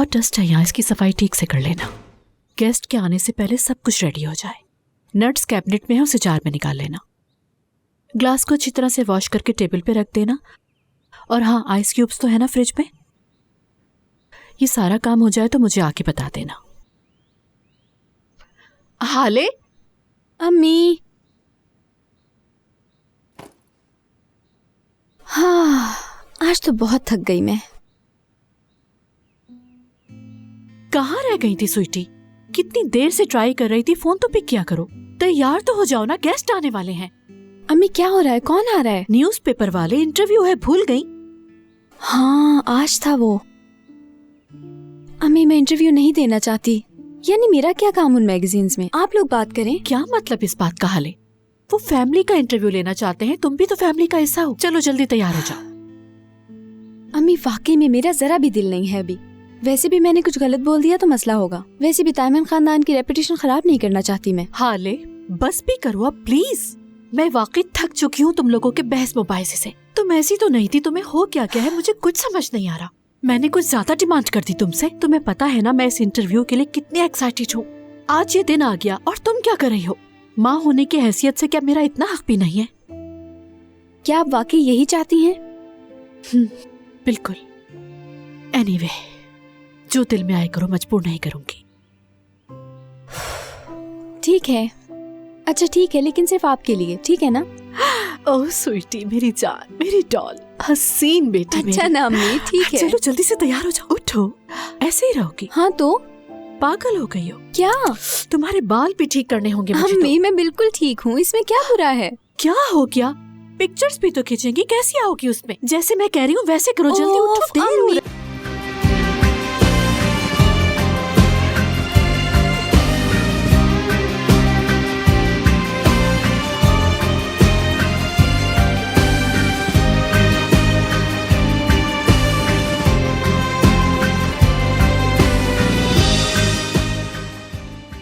बहुत डस्ट है यहाँ, इसकी सफाई ठीक से कर लेना। गेस्ट के आने से पहले सब कुछ रेडी हो जाए। नट्स कैबिनेट में है, उसे जार में निकाल लेना। ग्लास को अच्छी तरह से वॉश करके टेबल पे रख देना। और हाँ, आइस क्यूब्स तो है ना फ्रिज में। ये सारा काम हो जाए तो मुझे आके बता देना। हाले अम्मी, हाँ आज तो बहुत थक गई मैं। कहाँ रह गई थी स्वीटी? कितनी देर से ट्राई कर रही थी, फोन तो पिक किया करो। तैयार तो हो जाओ ना, गेस्ट आने वाले हैं। अम्मी क्या हो रहा है? कौन आ रहा है? न्यूज़पेपर वाले, इंटरव्यू है, भूल गई? हाँ आज था वो। अम्मी मैं इंटरव्यू नहीं देना चाहती। यानी मेरा क्या काम उन मैगजीन्स में? आप लोग बात करें। क्या मतलब इस बात का? हाले वो फैमिली का इंटरव्यू लेना चाहते हैं, तुम भी तो फैमिली का हिस्सा हो। चलो जल्दी तैयार हो जाओ। अम्मी वाकई में मेरा जरा भी दिल नहीं है अभी। वैसे भी मैंने कुछ गलत बोल दिया तो मसला होगा। वैसे भी तायमन खानदान की रेपुटेशन खराब नहीं करना चाहती मैं। हाले बस भी करो अब प्लीज। मैं वाकई थक चुकी हूँ तुम लोगों के बहस मुबाहिसे से। तुम ऐसी तो नहीं थी, तुम्हें हो क्या क्या है मुझे कुछ समझ नहीं आ रहा। मैंने कुछ ज्यादा डिमांड कर दी तुमसे। तुम्हें पता है ना मैं इस इंटरव्यू के लिए कितनी एक्साइटेड हूँ। आज ये दिन आ गया और तुम क्या कर रही हो? माँ होने की हैसियत से क्या मेरा इतना हक भी नहीं है? क्या आप वाकई यही चाहती हैं? बिल्कुल। एनीवे, जो दिल में आए करो, मजबूर नहीं करूंगी। ठीक है, अच्छा ठीक है, लेकिन सिर्फ आपके लिए, ठीक है ना? ओह स्वीटी, मेरी जान, मेरी डॉल, हसीन बेटी मेरी। अच्छा ना अम्मी, ठीक है। चलो जल्दी से तैयार हो जाओ। उठो, ऐसे ही रहोगी? हाँ तो पागल हो गई हो क्या? तुम्हारे बाल भी ठीक करने होंगे मुझे। अम्मी मैं बिल्कुल ठीक हूँ, इसमें क्या बुरा है? क्या हो गया? पिक्चर्स भी तो खींचेंगी, कैसी आओगी उसमें? जैसे मैं कह रही हूँ वैसे करो, जल्दी उठो, देर हो रही है।